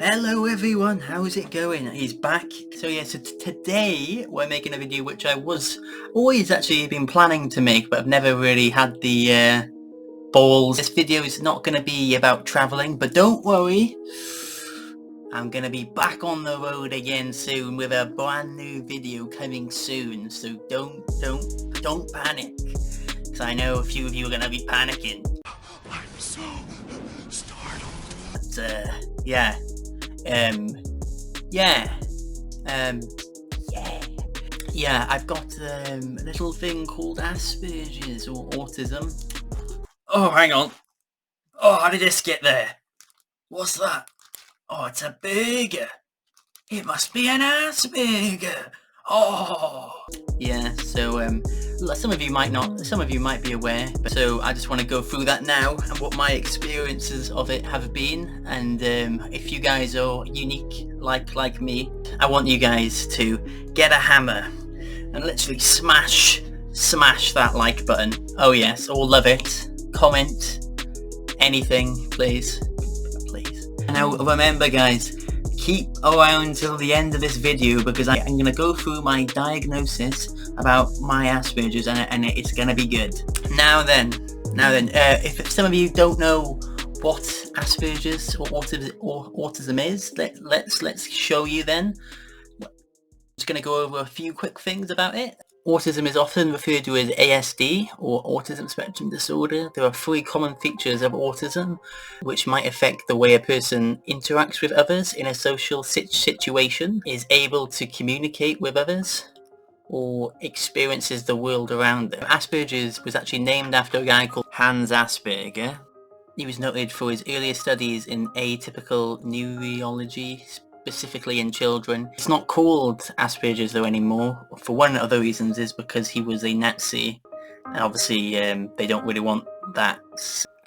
Hello everyone, how's it going? He's back. So today we're making a video which I was always actually been planning to make, but I've never really had the balls. This video is not going to be about travelling, but don't worry, I'm going to be back on the road again soon with a brand new video coming soon. So don't panic, because I know a few of you are going to be panicking. I'm so startled. But, I've got a little thing called Asperger's or autism. Oh, hang on. Oh, how did this get there? What's that? Oh, it's a burger. It must be an Asperger. Oh. Yeah, so some of you might be aware, but so I just want to go through that now and what my experiences of it have been. And if you guys are unique like me, I want you guys to get a hammer and literally smash that like button. Oh yes, all love it. Comment anything, please. Now remember guys, keep around till the end of this video because I'm going to go through my diagnosis about my Asperger's and it's going to be good. Now then, if some of you don't know what Asperger's or autism is, let's show you then. I'm just going to go over a few quick things about it. Autism is often referred to as ASD or Autism Spectrum Disorder. There are 3 common features of autism which might affect the way a person interacts with others in a social situation, is able to communicate with others, or experiences the world around them. Asperger's was actually named after a guy called Hans Asperger. He was noted for his earlier studies in atypical neurology, specifically in children. It's not called Asperger's though anymore. For one of the reasons is because he was a Nazi, and obviously they don't really want that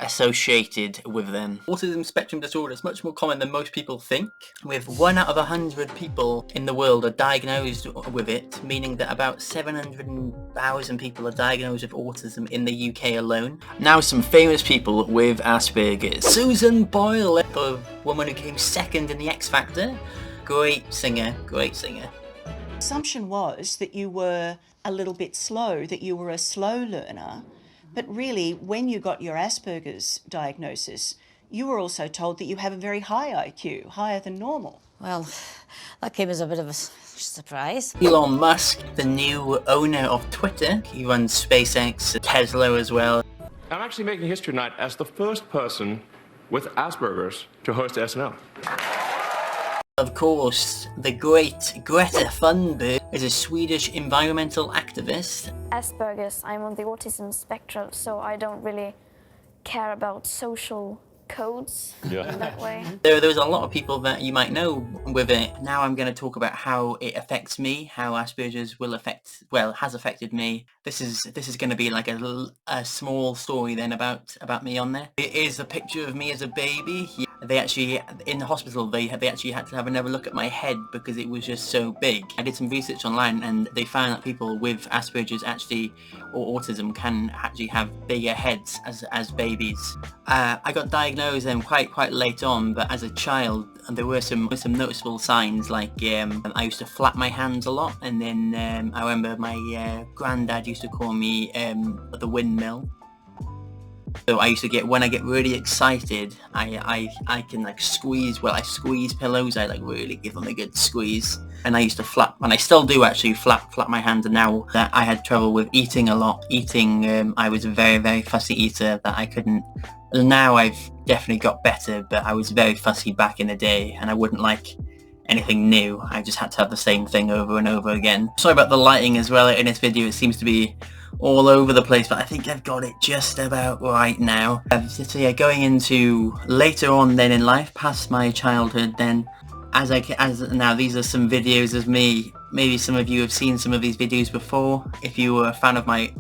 associated with them. Autism spectrum disorder is much more common than most people think. With 1 out of 100 people in the world are diagnosed with it, meaning that about 700,000 people are diagnosed with autism in the UK alone. Now some famous people with Asperger's. Susan Boyle, the woman who came second in the X Factor. Great singer. Assumption was that you were a little bit slow, that you were a slow learner. But really, when you got your Asperger's diagnosis, you were also told that you have a very high IQ, higher than normal. Well, that came as a bit of a surprise. Elon Musk, the new owner of Twitter, he runs SpaceX, Tesla as well. I'm actually making history tonight as the first person with Asperger's to host SNL. Of course, the great Greta Thunberg is a Swedish environmental activist. Asperger's, I'm on the autism spectrum, so I don't really care about social codes in that way. There's a lot of people that you might know with it. Now I'm going to talk about how it affects me, how Asperger's has affected me. This is going to be like a small story then about me on there. It is a picture of me as a baby. They actually, in the hospital, they actually had to have another look at my head because it was just so big. I did some research online and they found that people with Asperger's or autism can actually have bigger heads as babies. I got diagnosed quite late on, but as a child there were some noticeable signs, like I used to flap my hands a lot, and then I remember my granddad used to call me the windmill. So I used to when I get really excited, I can like squeeze pillows. I like really give them a good squeeze, and I used to flap, and I still do actually flap my hands. And now that I had trouble with eating a lot, I was a very fussy eater that I couldn't. Now I've definitely got better, but I was very fussy back in the day, and I wouldn't like anything new. I just had to have the same thing over and over again. Sorry about the lighting as well in this video. It seems to be all over the place, but I think I've got it just about right now. So yeah, going into later on then in life, past my childhood, then now these are some videos of me. Maybe some of you have seen some of these videos before. If you were a fan of my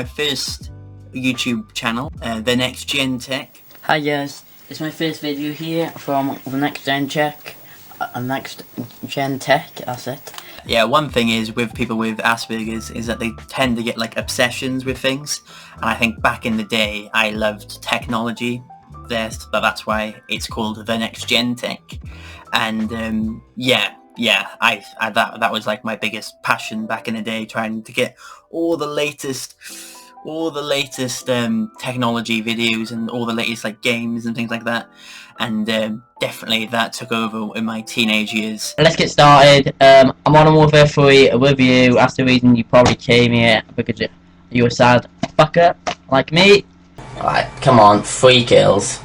first YouTube channel, The Next Gen Tech. Hi guys, it's my first video here from The Next Gen Tech. Next Gen Tech, that's it. Yeah, one thing is with people with Asperger's is that they tend to get like obsessions with things, and I think back in the day I loved technology. this, but that's why it's called The Next Gen Tech. And that was like my biggest passion back in the day, trying to get all the latest technology videos and all the latest like games and things like that. And definitely that took over in my teenage years. Let's get started. I'm on Modern Warfare 3 with you. That's the reason you probably came here, because you're a sad fucker like me. Alright, come on, 3 kills.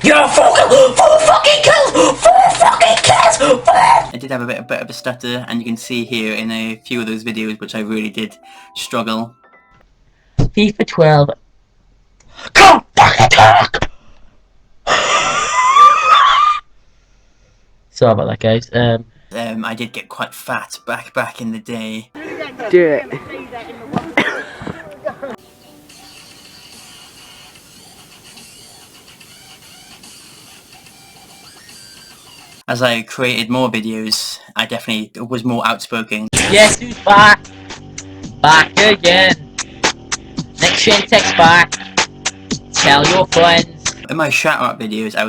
You're 4 fucking kills! 4 fucking kills! I did have a bit of a stutter, and you can see here in a few of those videos which I really did struggle. FIFA 12. Come fucking talk! Sorry about that, guys. I did get quite fat back in the day. Do it. As I created more videos, I definitely was more outspoken. Yes, who's back? Back again. Next Gen Tech's back. Tell your friends. In my shout-out videos, I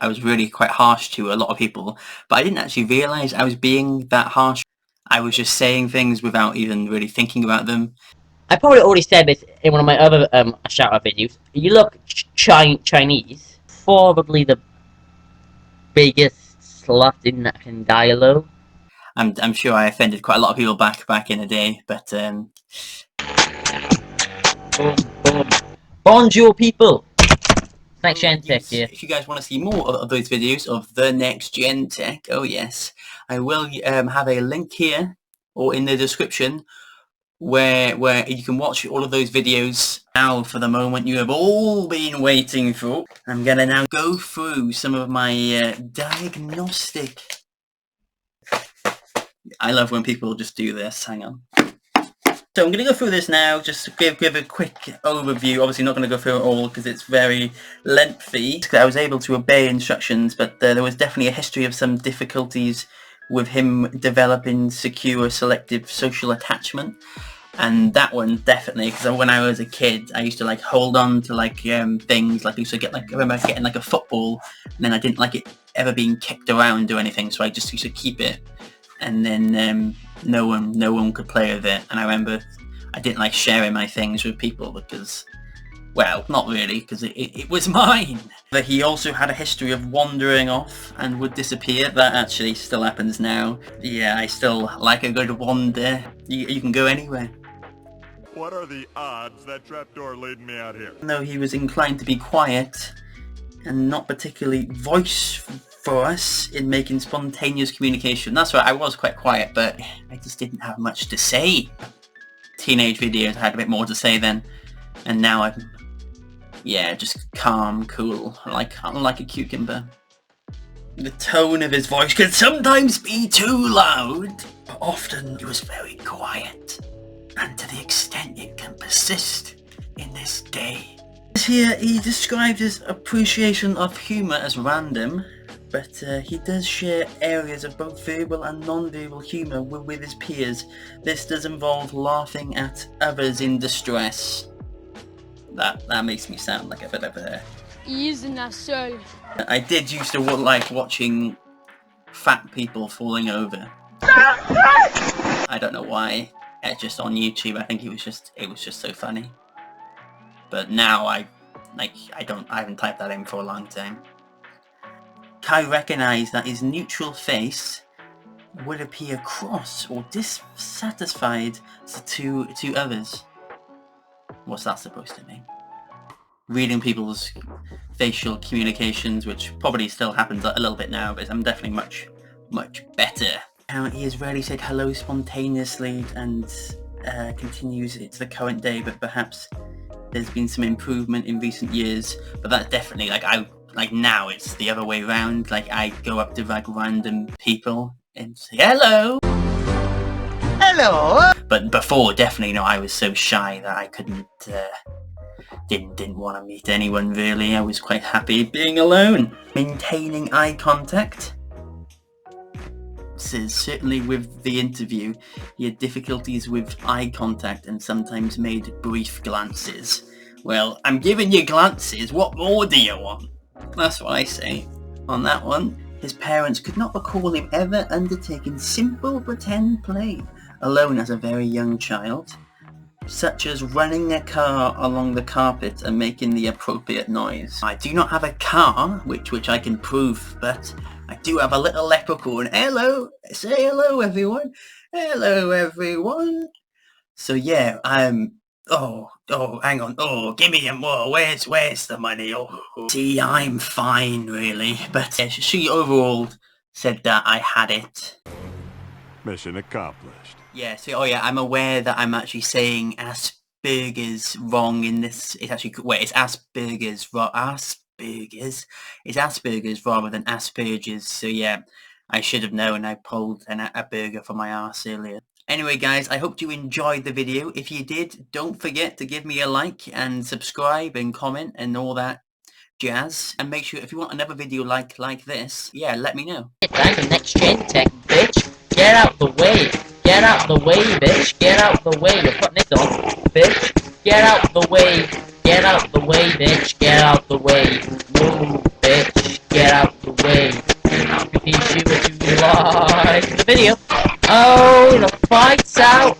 was really quite harsh to a lot of people, but I didn't actually realise I was being that harsh. I was just saying things without even really thinking about them. I probably already said this in one of my other shout-out videos. You look Chinese, probably the biggest slut in dialogue. I'm sure I offended quite a lot of people back in the day, but Boom, boom. Bonjour, people. Next Gen Tech here. If you guys want to see more of those videos of The Next Gen Tech, oh yes, I will have a link here or in the description where you can watch all of those videos. Now for the moment you have all been waiting for. I'm gonna now go through some of my diagnostic. I love when people just do this. Hang on. So I'm going to go through this now, just to give a quick overview. Obviously not going to go through it all because it's very lengthy. I was able to obey instructions, but there was definitely a history of some difficulties with him developing secure selective social attachment. And that one definitely, because when I was a kid, I used to like hold on to like things, like I used to get like, I remember getting like a football, and then I didn't like it ever being kicked around or anything, so I just used to keep it. And then no one could play with it, and I remember I didn't like sharing my things with people because, well, not really, because it was mine. But he also had a history of wandering off and would disappear. That actually still happens now. Yeah, I still like a good wander. You can go anywhere. What are the odds that trapdoor leading me out here? Even though he was inclined to be quiet and not particularly voice-force in making spontaneous communication. That's right, I was quite quiet, but I just didn't have much to say. Teenage videos, I had a bit more to say then, and now I'm, yeah, just calm, cool, like a cucumber. The tone of his voice could sometimes be too loud, but often he was very quiet, and to the extent it can persist in this day. Here he described his appreciation of humour as random, but he does share areas of both verbal and non-verbal humour with his peers. This does involve laughing at others in distress. That makes me sound like a bit of a... I did used to like watching fat people falling over. I don't know why. It's just on YouTube. I think it was just so funny. But now I haven't typed that in for a long time. Kai recognised that his neutral face would appear cross or dissatisfied to others. What's that supposed to mean? Reading people's facial communications, which probably still happens a little bit now, but I'm definitely much better. He has rarely said hello spontaneously and continues it to the current day, but perhaps there's been some improvement in recent years. But that's definitely like now it's the other way around. Like I go up to like random people and say hello. Hello. But before, definitely, I was so shy that I couldn't, didn't want to meet anyone really. I was quite happy being alone. Maintaining eye contact. Says certainly with the interview, he had difficulties with eye contact and sometimes made brief glances. Well, I'm giving you glances. What more do you want? That's what I say. On that one, his parents could not recall him ever undertaking simple pretend play alone as a very young child, such as running a car along the carpet and making the appropriate noise. I do not have a car, which I can prove, but I do have a little leprechaun. Hello! Say hello, everyone! Hello, everyone! So yeah, oh, hang on. Oh, give me more. Where's the money? Oh, see, I'm fine, really. But she overall said that I had it. Mission accomplished. Yeah, so, oh yeah, I'm aware that I'm actually saying Asperger's wrong in this. It's actually, wait, it's Asperger's, it's Asperger's rather than Asperger's. So yeah, I should have known. I pulled a burger from my arse earlier. Anyway guys, I hope you enjoyed the video. If you did, don't forget to give me a like and subscribe and comment and all that jazz. And make sure if you want another video like this, yeah, let me know. I'm the next gen tech, bitch. Get out the way. Get out the way, bitch. Get out the way. You're putting it on, bitch. Get out the way. Get out the way, bitch. Get out the way. Move, bitch. Get out the way. Happy to you if you like the video. Oh, the fight's out.